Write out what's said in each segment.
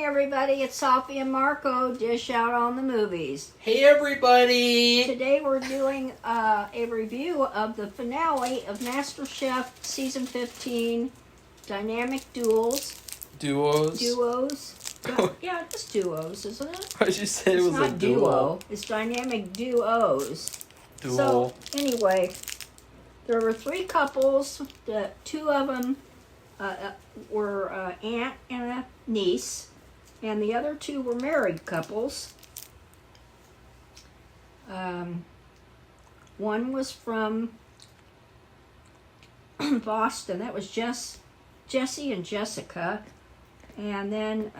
everybody, it's Safi and Marco, dish out on the movies. Hey everybody! Today we're doing a review of the finale of Masterchef Season 15, Dynamic Duos. Duos? Yeah, it's duos, isn't it? Why'd you say It's it was not a duo? It's Dynamic Duos. Duo. So, anyway, there were three couples. Two of them were aunt and a niece, and the other two were married couples. One was from Boston. That was Jesse and Jessica. And then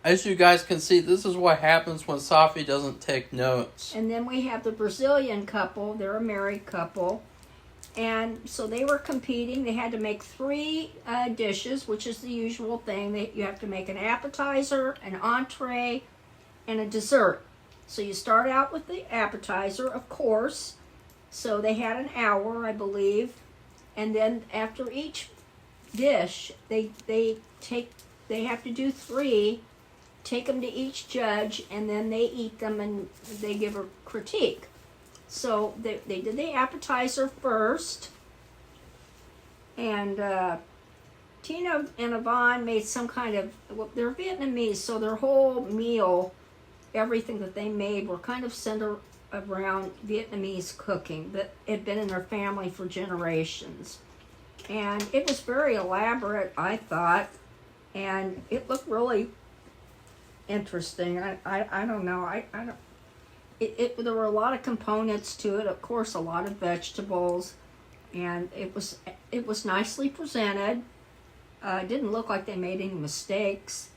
as you guys can see, this is what happens when Safi doesn't take notes. And then we have the Brazilian couple. They're a married couple. And so they were competing. They had to make three dishes, which is the usual thing. You have to make an appetizer, an entree, and a dessert. So you start out with the appetizer, of course. So they had an hour, I believe. And then after each dish, they have to do three, take them to each judge, and then they eat them and they give a critique. So they did the appetizer first, and Tina and Yvonne made some kind of, well, they're Vietnamese, so their whole meal, everything that they made were kind of centered around Vietnamese cooking that had been in their family for generations. And it was very elaborate, I thought, and it looked really interesting. I don't know. I don't. There were a lot of components to it. Of course, a lot of vegetables, and it was nicely presented. It didn't look like they made any mistakes.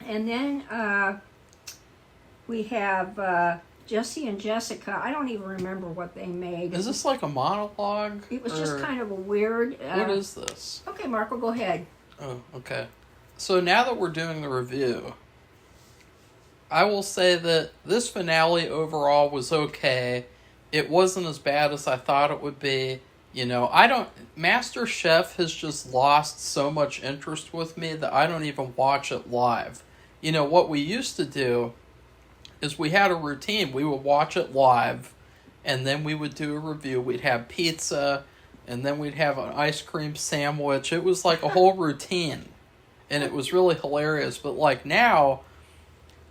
And then we have Jesse and Jessica. I don't even remember what they made. Is this like a monologue? It was just kind of a weird... what is this? Okay, Marco, go ahead. Oh, okay. So now that we're doing the review, I will say that this finale overall was okay. It wasn't as bad as I thought it would be. You know, MasterChef has just lost so much interest with me that I don't even watch it live. You know, what we used to do is we had a routine. We would watch it live, and then we would do a review. We'd have pizza, and then we'd have an ice cream sandwich. It was like a whole routine, and it was really hilarious. But like now,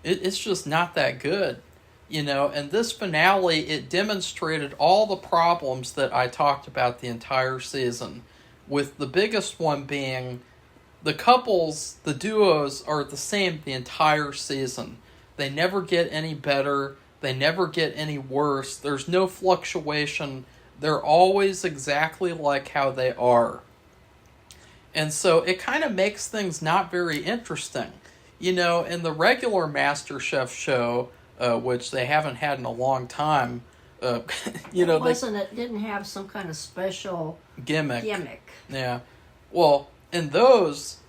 it's just not that good, you know. And this finale, it demonstrated all the problems that I talked about the entire season, with the biggest one being the couples, the duos, are the same the entire season. They never get any better. They never get any worse. There's no fluctuation. They're always exactly like how they are. And so it kind of makes things not very interesting. You know, in the regular MasterChef show, which they haven't had in a long time, you know... It didn't have some kind of special gimmick. Yeah. Well, in those...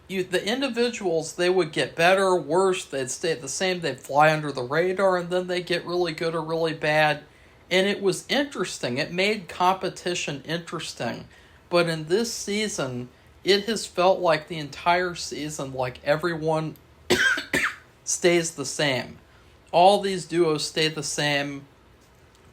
the individuals, they would get better or worse, they'd stay the same, they'd fly under the radar, and then they'd get really good or really bad. And it was interesting. It made competition interesting. But in this season, it has felt like the entire season, like everyone stays the same. All these duos stay the same.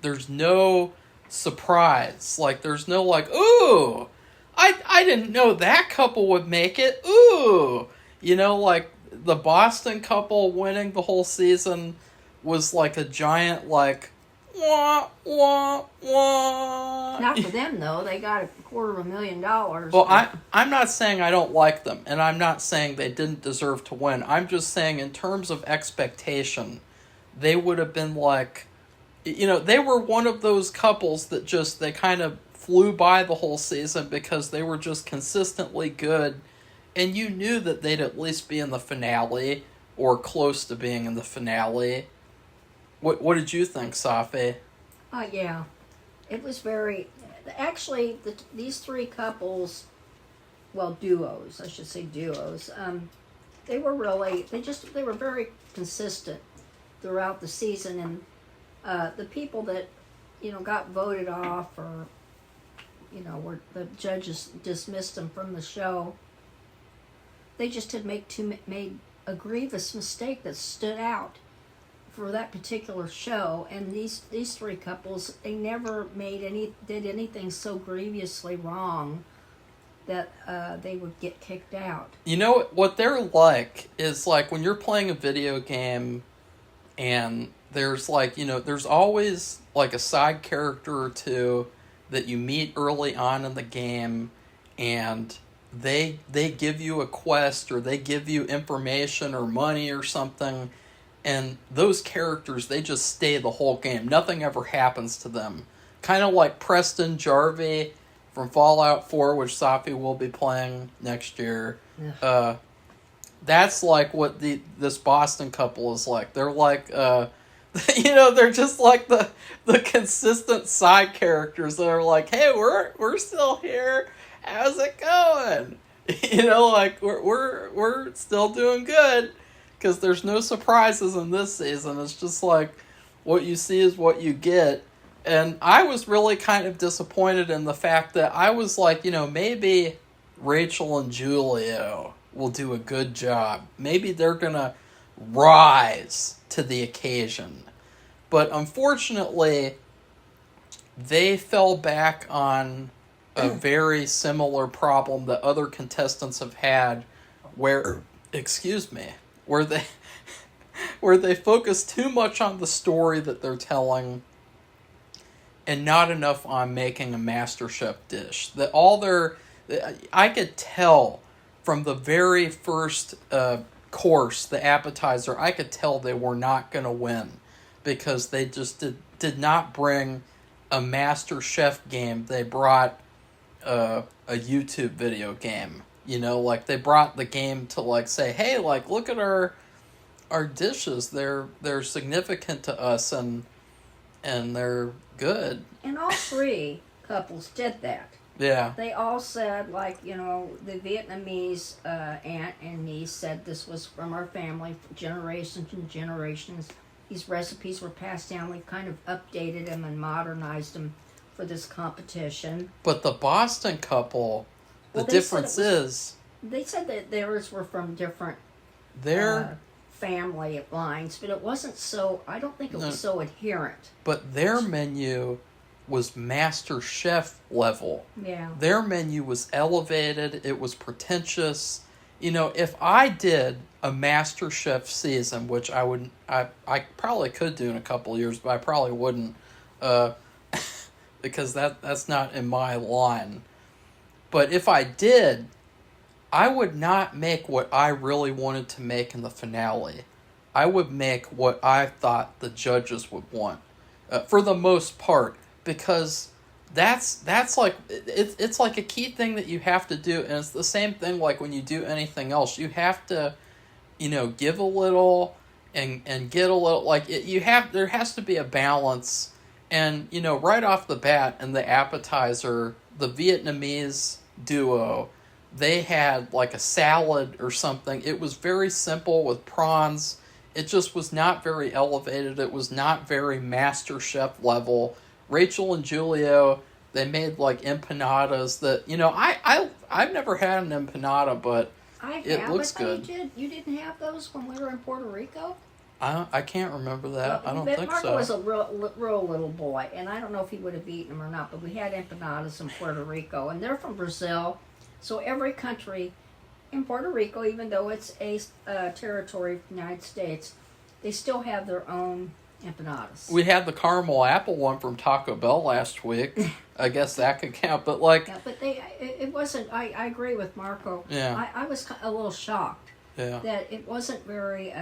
There's no surprise. Like, there's no like, ooh! I didn't know that couple would make it. Ooh! You know, like, the Boston couple winning the whole season was like a giant, like, wah, wah, wah. Not for them, though. They got $250,000. Well, I'm not saying I don't like them, and I'm not saying they didn't deserve to win. I'm just saying in terms of expectation, they would have been like, you know, they were one of those couples that just, they kind of flew by the whole season because they were just consistently good, and you knew that they'd at least be in the finale or close to being in the finale. What did you think, Safi? Yeah, it was very. Actually, these three couples, well, duos, I should say duos. They were really they were very consistent throughout the season, and the people that got voted off or where the judges dismissed them from the show. they just had made a grievous mistake that stood out for that particular show. And these three couples, they never did anything so grievously wrong that they would get kicked out. You know what they're like is like when you're playing a video game and there's like, you know, there's always like a side character or two that you meet early on in the game, and they give you a quest or they give you information or money or something, and those characters, they just stay the whole game. Nothing ever happens to them. Kind of like Preston Jarvie from Fallout 4, which Safi will be playing next year. Yeah. That's like what this Boston couple is like. They're like, you know, they're just like the consistent side characters that are like, hey, we're still here. How's it going? You know, like we're still doing good because there's no surprises in this season. It's just like what you see is what you get. And I was really kind of disappointed in the fact that I was like, you know, maybe Rachel and Julio will do a good job. Maybe they're going to rise to the occasion. But unfortunately, they fell back on a very similar problem that other contestants have had where they focus too much on the story that they're telling and not enough on making a MasterChef dish. I could tell from the very first course, the appetizer, I could tell they were not going to win because they just did not bring a MasterChef game. They brought a YouTube video game. You know, like they brought the game to like say, hey, like look at our dishes. They're significant to us and they're good. And all three couples did that. Yeah. They all said, like, you know, the Vietnamese aunt and niece said this was from our family for generations and generations. These recipes were passed down. We've kind of updated them and modernized them for this competition. But the Boston couple, the difference is... They said that theirs were from different family lines, but it wasn't so... I don't think it was so adherent. But their menu was MasterChef level. Yeah. Their menu was elevated. It was pretentious. You know, if I did a MasterChef season, which I probably could do in a couple of years, but I probably wouldn't, because that's not in my line. But if I did, I would not make what I really wanted to make in the finale. I would make what I thought the judges would want, for the most part. Because that's like it's like a key thing that you have to do, and it's the same thing like when you do anything else. You have to, you know, give a little and get a little. Like there has to be a balance, and you know, right off the bat in the appetizer, the Vietnamese duo, they had like a salad or something. It was very simple with prawns. It just was not very elevated. It was not very MasterChef level. Rachel and Julio, they made like empanadas that, you know, I've never had an empanada, but it looks good. You didn't have those when we were in Puerto Rico? I can't remember that. I don't think Marco so. was a real little boy, and I don't know if he would have eaten them or not, but we had empanadas in Puerto Rico, and they're from Brazil. So every country in Puerto Rico, even though it's a territory of the United States, they still have their own empanadas. We had the caramel apple one from Taco Bell last week. I guess that could count, but like... Yeah, but it wasn't... I agree with Marco. Yeah. I was a little shocked. Yeah. That it wasn't very...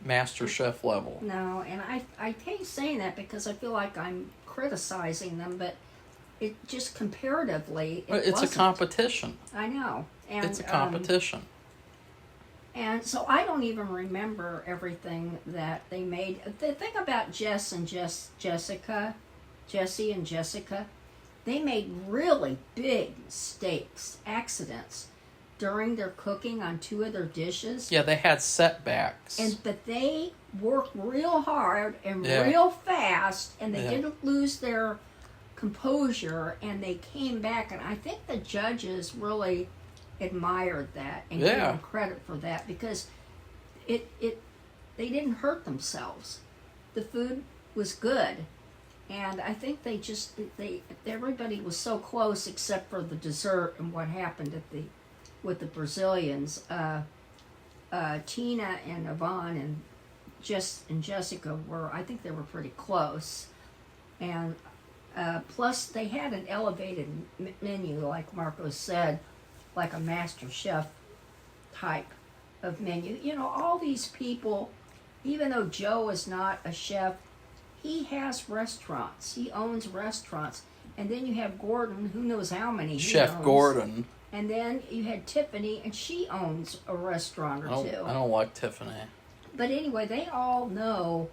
MasterChef level. No, and I hate saying that because I feel like I'm criticizing them, but it just comparatively... It's wasn't. a competition. I know. And, it's a competition. And so I don't even remember everything that they made. The thing about Jesse and Jessica, they made really big mistakes, accidents, during their cooking on two of their dishes. Yeah, they had setbacks. But they worked real hard and real fast, and they didn't lose their composure, and they came back. And I think the judges really admired that and gave them credit for that, because they didn't hurt themselves. The food was good, and I think everybody was so close except for the dessert and what happened with the Brazilians. Tina and Yvonne and Jessica I think they were pretty close, and plus they had an elevated menu, like Marco said, like a Masterchef type of menu. You know, all these people, even though Joe is not a chef, he has restaurants. He owns restaurants. And then you have Gordon, who knows how many Chef Gordon. And then you had Tiffany, and she owns a restaurant or two. I don't like Tiffany. But anyway, they all know,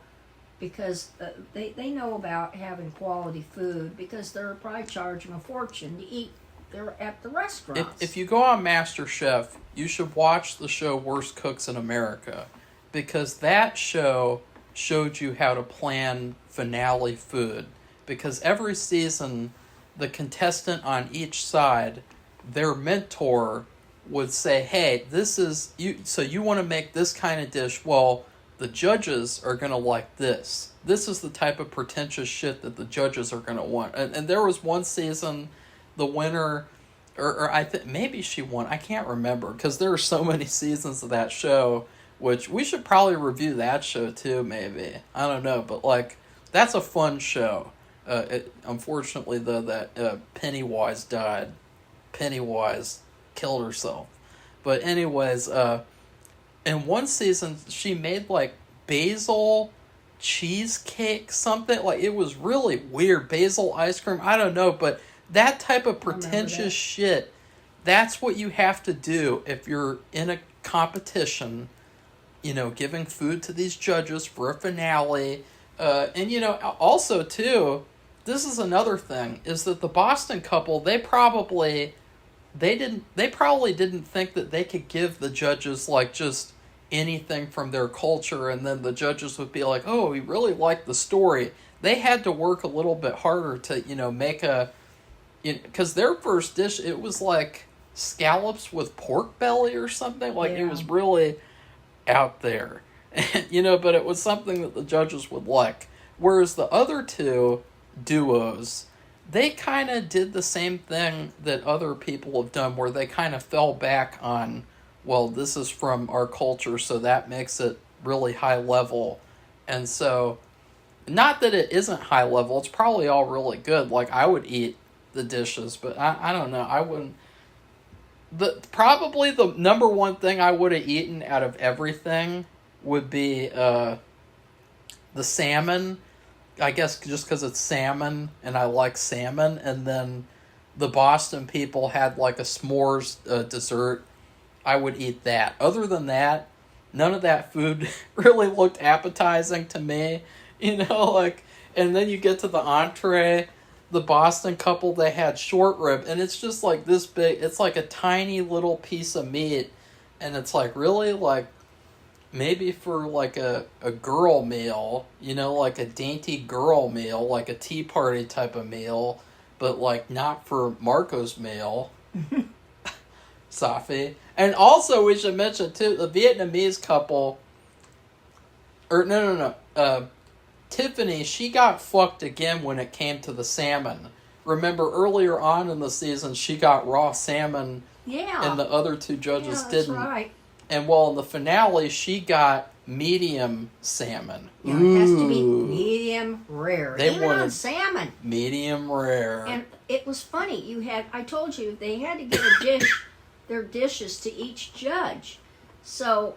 because they know about having quality food, because they're probably charging a fortune to eat there at the restaurants. If you go on MasterChef, you should watch the show Worst Cooks in America, because that show showed you how to plan finale food. Because every season, the contestant on each side, their mentor would say, hey, this is you, so you want to make this kind of dish. Well, the judges are going to like this. This is the type of pretentious shit that the judges are going to want. And there was one season, the winner, or I think maybe she won. I can't remember, because there are so many seasons of that show, which we should probably review that show too, maybe. I don't know, but like, that's a fun show. Unfortunately, though, that Pennywise died. Pennywise killed herself. But anyways, in one season, she made like basil cheesecake something. Like, it was really weird. Basil ice cream. I don't know, but that type of pretentious shit, that's what you have to do if you're in a competition, you know, giving food to these judges for a finale. And, you know, also, too, this is another thing, is that the Boston couple, they probably didn't think that they could give the judges, like, just anything from their culture, and then the judges would be like, oh, we really like the story. They had to work a little bit harder to, you know, make because their first dish, it was like scallops with pork belly or something. Like, It was really out there. You know, but it was something that the judges would like. Whereas the other two duos, they kind of did the same thing that other people have done, where they kind of fell back on, well, this is from our culture, so that makes it really high level. And so, not that it isn't high level, it's probably all really good. Like, I would eat the dishes, but I don't know, I wouldn't. Probably the number one thing I would have eaten out of everything would be the salmon. I guess just because it's salmon and I like salmon. And then the Boston people had like a s'mores dessert. I would eat that. Other than that, none of that food really looked appetizing to me. You know, like, and then you get to the entree. The Boston couple, they had short rib, and it's just like this big. It's like a tiny little piece of meat, and it's like, really, like, maybe for like a girl meal, you know, like a dainty girl meal, like a tea party type of meal, but like not for Marco's meal. Safi. And also we should mention too, the Vietnamese couple, Tiffany, she got fucked again when it came to the salmon. Remember earlier on in the season, she got raw salmon. Yeah. And the other two judges didn't. That's right. And well, in the finale, she got medium salmon. Yeah, it has to be medium rare. They Even wanted on salmon. Medium rare. And it was funny. I told you, they had to give their dishes to each judge. So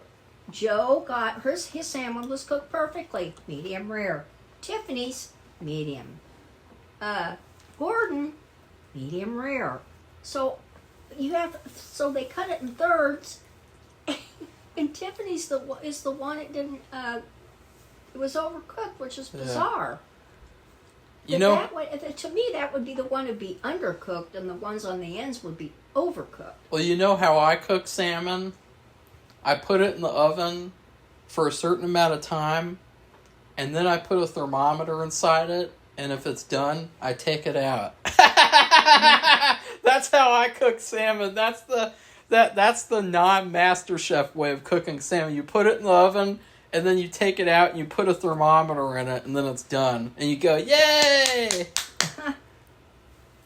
Joe got his salmon was cooked perfectly, medium rare. Tiffany's medium. Gordon, medium rare. So they cut it in thirds. And Tiffany's is the one it didn't. It was overcooked, which is bizarre. You know, to me, that would be the one would be undercooked, and the ones on the ends would be overcooked. Well, you know how I cook salmon? I put it in the oven for a certain amount of time, and then I put a thermometer inside it, and if it's done, I take it out. That's how I cook salmon. That's the non-Masterchef way of cooking salmon. You put it in the oven, and then you take it out, and you put a thermometer in it, and then it's done. And you go, yay!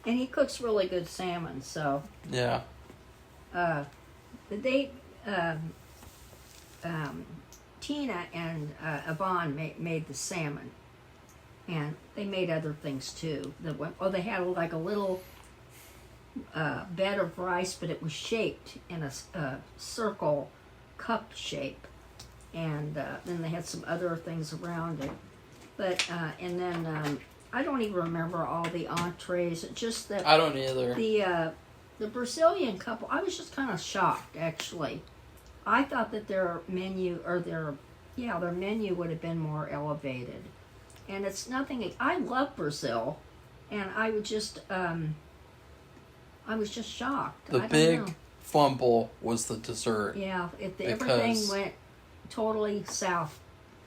And he cooks really good salmon, so... Yeah. They... Tina and Yvonne made the salmon. And they made other things, too. They had like a little... bed of rice, but it was shaped in a circle cup shape, and then they had some other things around it. But and then I don't even remember all the entrees. It's just that I don't either. The Brazilian couple, I was just kind of shocked actually. I thought that their menu would have been more elevated, and it's nothing. I love Brazil, and I would just. I was just shocked. The big fumble was the dessert. Yeah, everything went totally south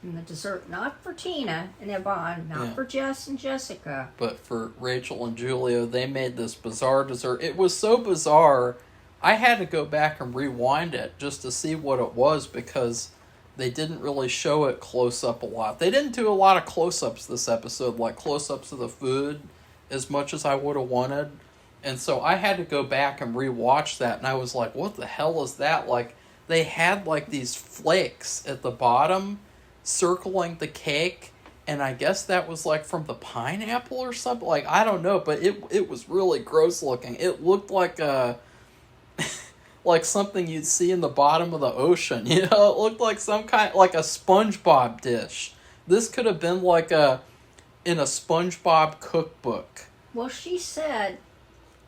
in the dessert. Not for Tina and Yvonne, not for Jess and Jessica. But for Rachel and Julio, they made this bizarre dessert. It was so bizarre, I had to go back and rewind it just to see what it was because they didn't really show it close up a lot. They didn't do a lot of close-ups this episode, like close-ups of the food as much as I would have wanted. And so I had to go back and rewatch that, and I was like, what the hell is that? Like, they had, like, these flakes at the bottom circling the cake, and I guess that was, like, from the pineapple or something. Like, I don't know, but it was really gross looking. It looked like like something you'd see in the bottom of the ocean, you know? It looked like some kind, like a SpongeBob dish. This could have been, like, in a SpongeBob cookbook. Well, she said...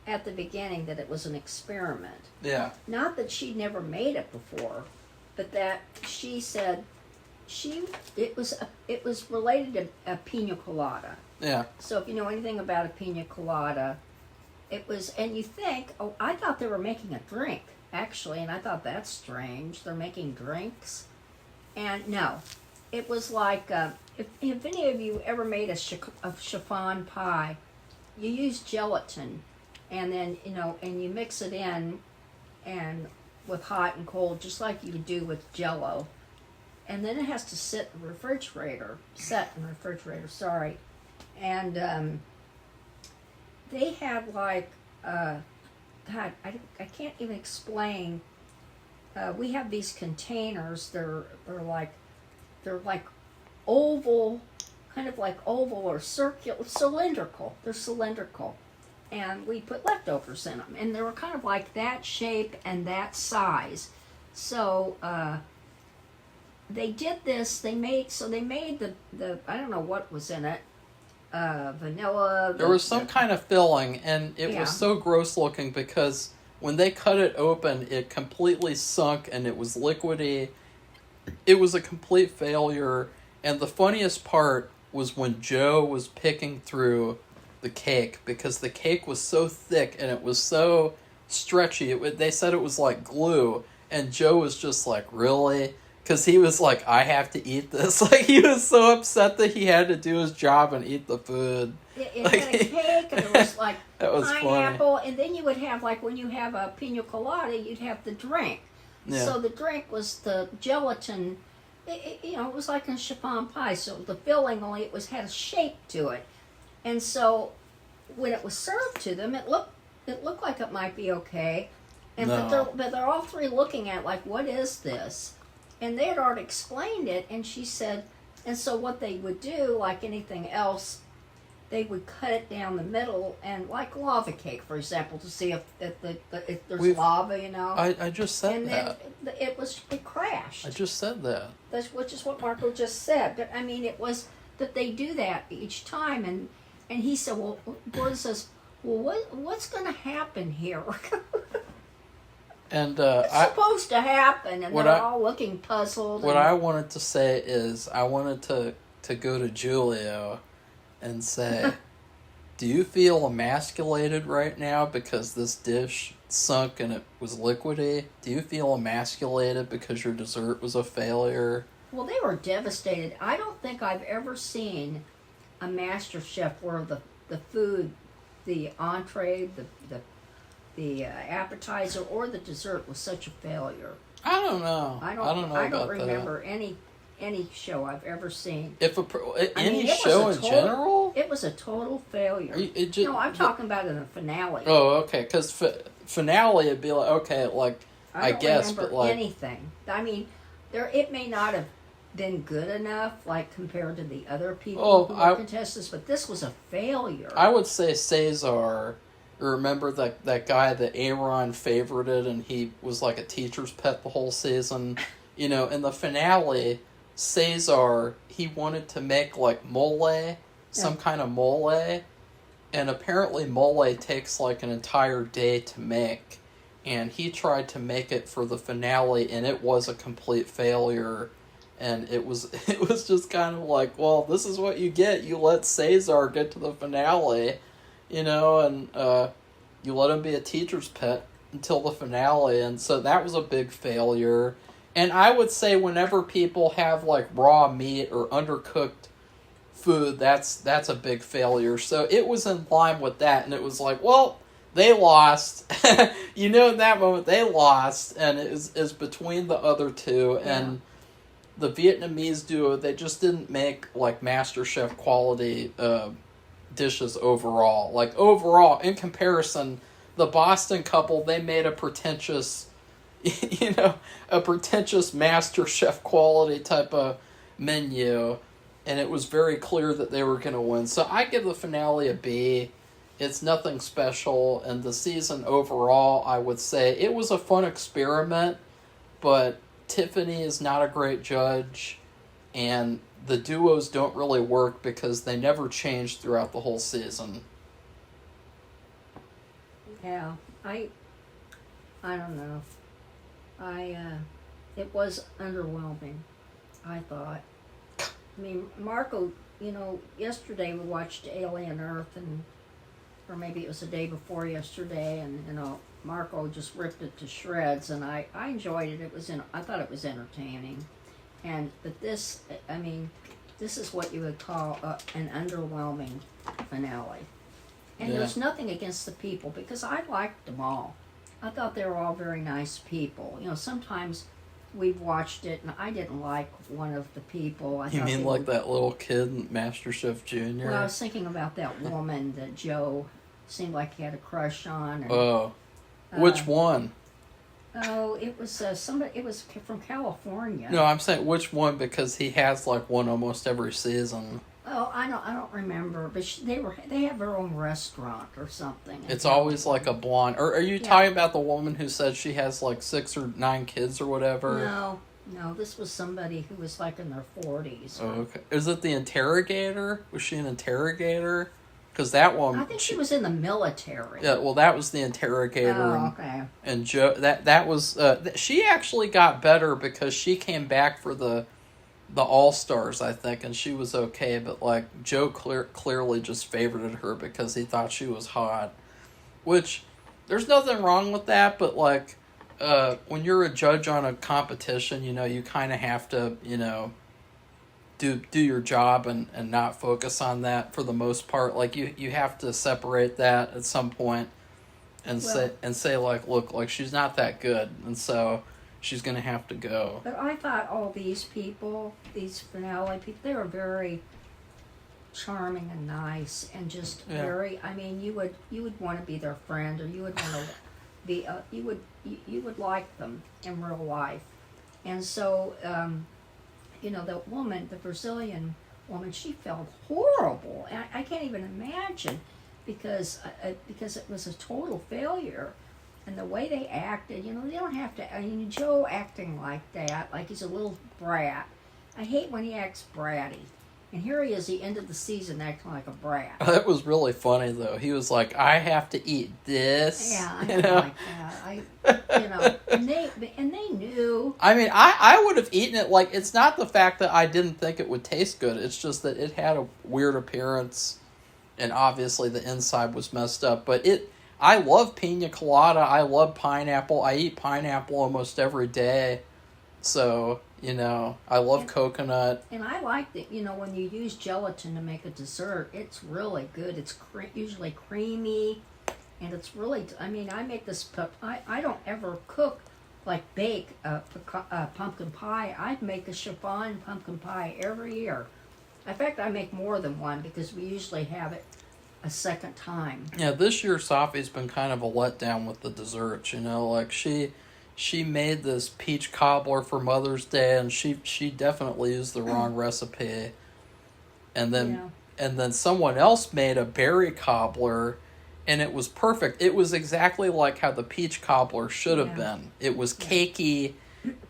at the beginning that it was an experiment. Yeah. Not that she'd never made it before, but that she said it was related to a pina colada. Yeah. So if you know anything about a pina colada, it was, and you think, oh, I thought they were making a drink, actually, and I thought that's strange. They're making drinks. And no, it was like, if any of you ever made a chiffon pie, you use gelatin. And then, and you mix it in and with hot and cold, just like you would do with Jell-O. And then it has to set in the refrigerator, sorry. And they had like, God, I can't even explain. We have these containers, they're like oval, kind of like oval or circular, cylindrical. They're cylindrical. And we put leftovers in them. And they were kind of like that shape and that size. So they did this. They made the I don't know what was in it. Vanilla. There was some kind of filling, and it was so gross looking because when they cut it open, it completely sunk and it was liquidy. It was a complete failure. And the funniest part was when Joe was picking through the cake, because the cake was so thick and it was so stretchy. They said it was like glue, and Joe was just like, really? Because he was like, I have to eat this. Like, he was so upset that he had to do his job and eat the food. It had a cake, and there was like pineapple, funny. And then you would have, like, when you have a pina colada, you'd have the drink. Yeah. So the drink was the gelatin. It was like a chiffon pie. So the filling only had a shape to it. And so, when it was served to them, it looked like it might be okay, but they're all three looking at it like, what is this? And they had already explained it, and she said, and so what they would do, like anything else, they would cut it down the middle, and like lava cake, for example, to see if there's lava, I just said that. And then it crashed. I just said that. Which is what Marco just said. But I mean, it was that they do that each time, and he said, well, Gordon says, well, what's going to happen here? And it's supposed to happen, and they're all looking puzzled. What I wanted to say is, I wanted to go to Julio and say, do you feel emasculated right now because this dish sunk and it was liquidy? Do you feel emasculated because your dessert was a failure? Well, they were devastated. I don't think I've ever seen a Masterchef where the food, the entree, the the appetizer or the dessert was such a failure. I don't know. I don't know. I don't remember any show I've ever seen. Any show in general, it was a total failure. No, I'm talking about in the finale. Oh, okay. Because finale, it'd be like, okay, like I guess, but like anything. I mean, it may not have been good enough, like compared to the other people who were contestants, but this was a failure. I would say Cesar. Remember that guy that Aaron favorited, and he was like a teacher's pet the whole season. In the finale, Cesar, he wanted to make like mole, some kind of mole, and apparently mole takes like an entire day to make, and he tried to make it for the finale, and it was a complete failure. And it was just kind of like, well, this is what you get. You let Cesar get to the finale, and you let him be a teacher's pet until the finale. And so that was a big failure. And I would say whenever people have like raw meat or undercooked food, that's a big failure. So it was in line with that. And it was like, well, they lost. In that moment, they lost. And it is between the other two. Yeah. And the Vietnamese duo, they just didn't make like Masterchef quality dishes overall. Like overall, in comparison, the Boston couple, they made a pretentious Masterchef quality type of menu, and it was very clear that they were going to win. So I give the finale a B. It's nothing special, and the season overall, I would say it was a fun experiment, but Tiffany is not a great judge, and the duos don't really work because they never change throughout the whole season. Yeah, I don't know. It was underwhelming, I thought. I mean, Marco, yesterday we watched Alien Earth, or maybe it was the day before yesterday, and Marco just ripped it to shreds, and I enjoyed it. I thought it was entertaining, but this is what you would call an underwhelming finale. And there's nothing against the people, because I liked them all. I thought they were all very nice people. Sometimes we've watched it, and I didn't like one of the people. You mean like that little kid in MasterChef Junior? Well, I was thinking about that woman that Joe seemed like he had a crush on. Which one? Oh, it was somebody. It was from California. No, I'm saying which one, because he has like one almost every season. Oh, I don't remember, but they have their own restaurant or something. It's always like a blonde. Or are you talking about the woman who said she has like 6 or 9 kids or whatever? No, this was somebody who was like in their 40s. Oh, okay. Is it the interrogator? Was she an interrogator? Because that one, I think she was in the military. Yeah, well, that was the interrogator. Oh, okay. And Joe, that was she actually got better because she came back for the All-Stars, I think, and she was okay. But like Joe clearly just favorited her because he thought she was hot, which there's nothing wrong with that. But like when you're a judge on a competition, you kind of have to do your job and not focus on that for the most part. Like you have to separate that at some point and say like, look, like she's not that good, and so she's gonna have to go. But I thought all these people, these finale people, they were very charming and nice and just very. I mean, you would want to be their friend, or you would want to be. You would like them in real life, and so. The woman, the Brazilian woman, she felt horrible. I can't even imagine because it was a total failure. And the way they acted, they don't have to. I mean, Joe acting like that, like he's a little brat. I hate when he acts bratty. And here he is, the end of the season, acting like a brat. That was really funny, though. He was like, "I have to eat this." Yeah, I don't like that. And they knew. I mean, I would have eaten it. Like, it's not the fact that I didn't think it would taste good. It's just that it had a weird appearance, and obviously the inside was messed up. But I love pina colada. I love pineapple. I eat pineapple almost every day. So, I love coconut. And I like that, when you use gelatin to make a dessert, it's really good. It's usually creamy, and it's really. I mean, I make this. I don't ever cook like bake a pumpkin pie. I make a chiffon pumpkin pie every year. In fact, I make more than one because we usually have it a second time. Yeah, this year Safi's been kind of a letdown with the desserts, you know, like she made this peach cobbler for Mother's Day and she definitely used the wrong recipe. And then someone else made a berry cobbler and it was perfect. It was exactly like how the peach cobbler should have been. It was cakey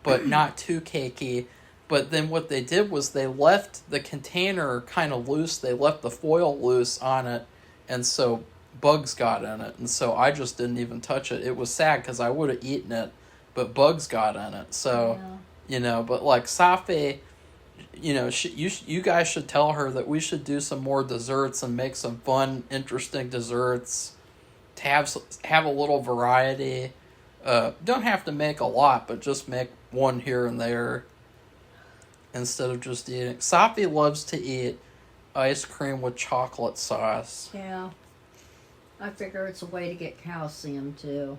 but not too cakey. But then what they did was they left the container kind of loose. They left the foil loose on it. And so bugs got in it. And so I just didn't even touch it. It was sad because I would have eaten it, but bugs got in it. So, you know, but like Safi, you know, you guys should tell her that we should do some more desserts and make some fun, interesting desserts to have a little variety. Don't have to make a lot, but just make one here and there instead of just eating. Safi loves to eat ice cream with chocolate sauce. Yeah. I figure it's a way to get calcium, too.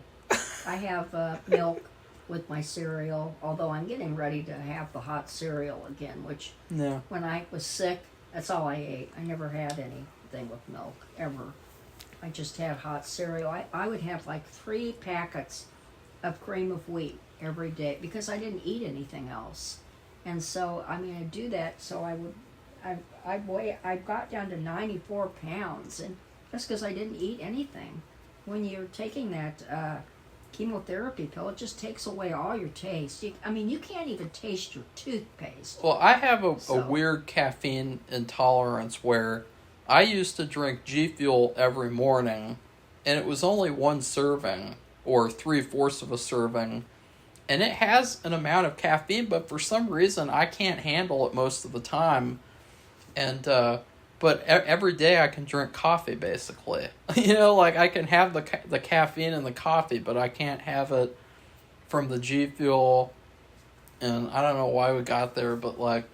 I have milk with my cereal, although I'm getting ready to have the hot cereal again, which when I was sick, that's all I ate. I never had anything with milk, ever. I just had hot cereal. I would have like 3 packets of cream of wheat every day because I didn't eat anything else. And so, I mean, I'd do that so I got down to 94 pounds, and that's because I didn't eat anything. When you're taking that chemotherapy pill, it just takes away all your taste. You can't even taste your toothpaste. Well, I have a weird caffeine intolerance where I used to drink G Fuel every morning, and it was only 1 serving, or 3/4 of a serving, and it has an amount of caffeine, but for some reason I can't handle it most of the time. And but every day I can drink coffee basically. You know, like I can have the caffeine in the coffee, but I can't have it from the G Fuel. And I don't know why we got there, but like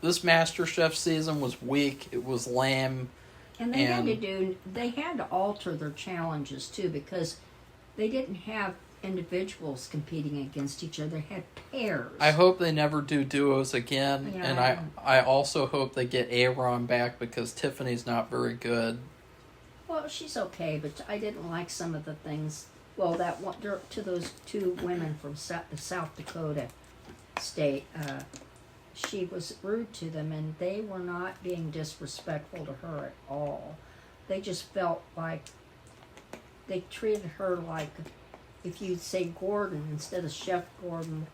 this Masterchef season was weak. It was lame. And they had to alter their challenges too because they didn't have individuals competing against each other. They had pairs. I hope they never do duos again, and I also hope they get Aaron back because Tiffany's not very good. Well, she's okay, but I didn't like some of the things. Well, that one to those 2 women from South Dakota state, she was rude to them, and they were not being disrespectful to her at all. They just felt like they treated her like, if you'd say Gordon instead of Chef Gordon,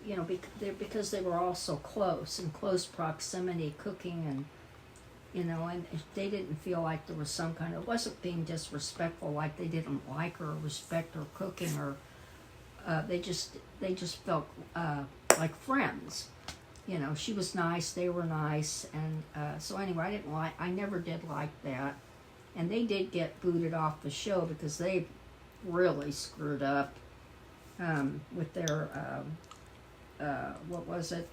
you know, because they were all so close, in close proximity, cooking, and, you know, and they didn't feel like there was some kind of, it wasn't being disrespectful, like they didn't like her or respect her cooking, or they just felt like friends. You know, she was nice, they were nice, and so anyway, I never did like that. And they did get booted off the show because they really screwed up with their what was it,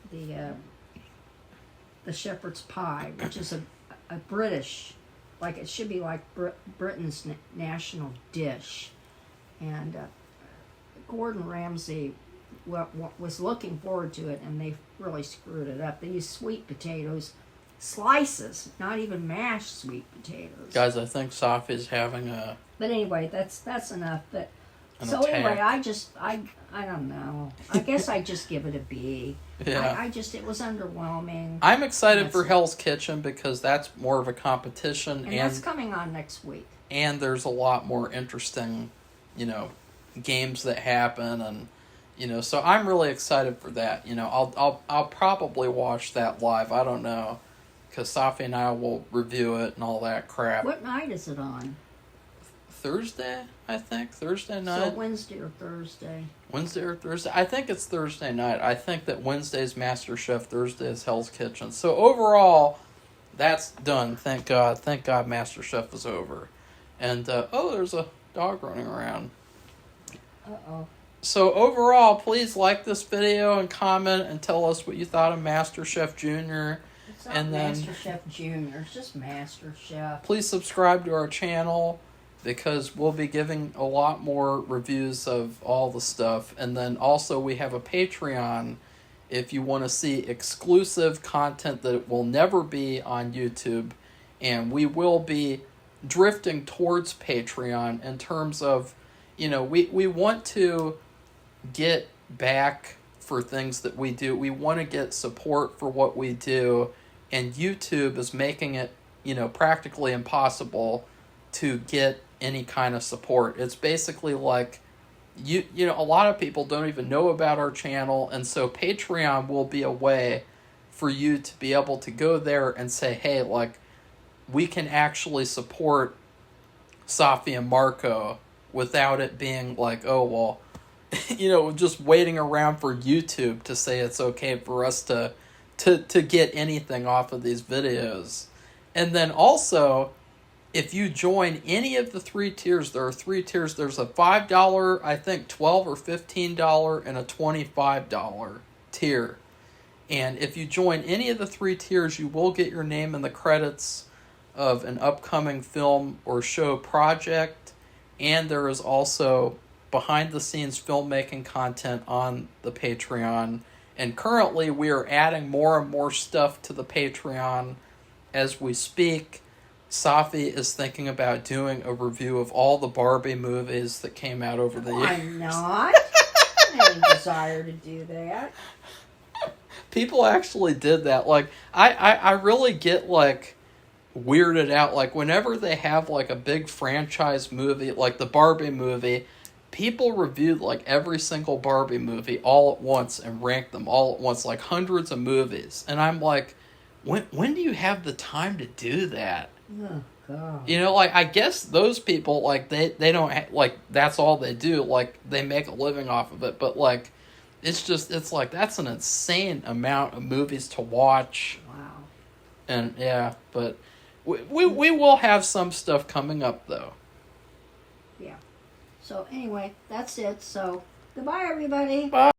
the shepherd's pie, which is a British, like it should be like Britain's national dish, and Gordon Ramsay was looking forward to it, and they really screwed it up. They used sweet potatoes slices, not even mashed sweet potatoes. Guys, I think Safi's having a... But anyway, that's enough. But so attack. Anyway, I don't know. I guess I just give it a B. Yeah. It was underwhelming. I'm excited for Hell's Kitchen because that's more of a competition, and that's coming on next week. And there's a lot more interesting, you know, games that happen, and you know, so I'm really excited for that. You know, I'll probably watch that live. I don't know, because Safi and I will review it and all that crap. What night is it on? Thursday, I think. Thursday night. So Wednesday or Thursday? Wednesday or Thursday. I think it's Thursday night. I think that Wednesday's Masterchef, Thursday is Hell's Kitchen. So overall, that's done. Thank God. Thank God Masterchef is over. And, there's a dog running around. Uh-oh. So overall, please like this video and comment and tell us what you thought of Masterchef Junior. It's not Masterchef Junior. It's just Masterchef. Please subscribe to our channel. because we'll be giving a lot more reviews of all the stuff. And then also we have a Patreon if you want to see exclusive content that will never be on YouTube. And we will be drifting towards Patreon in terms of, we want to get back for things that we do. We want to get support for what we do, and YouTube is making it, practically impossible to get any kind of support. It's basically like, a lot of people don't even know about our channel, and so Patreon will be a way for you to be able to go there and say, hey, like, we can actually support Safi and Marco without it being like, oh, well, just waiting around for YouTube to say it's okay for us to get anything off of these videos. And then also, if you join any of the 3 tiers, there are 3 tiers. There's a $5, I think $12 or $15, and a $25 tier. And if you join any of the 3 tiers, you will get your name in the credits of an upcoming film or show project. And there is also behind-the-scenes filmmaking content on the Patreon. And currently, we are adding more and more stuff to the Patreon as we speak. Safi is thinking about doing a review of all the Barbie movies that came out over the years. I'm not. I have any desire to do that. People actually did that. Like, I really get, like, weirded out. Like, whenever they have, like, a big franchise movie, like the Barbie movie, people reviewed, like, every single Barbie movie all at once and ranked them all at once, like hundreds of movies. And I'm like, when do you have the time to do that? Oh, God. Like, I guess those people, like, they don't, like, that's all they do. Like, they make a living off of it. But, like, it's like, that's an insane amount of movies to watch. Wow. And, yeah, but we will have some stuff coming up, though. Yeah. So, anyway, that's it. So, goodbye, everybody. Bye.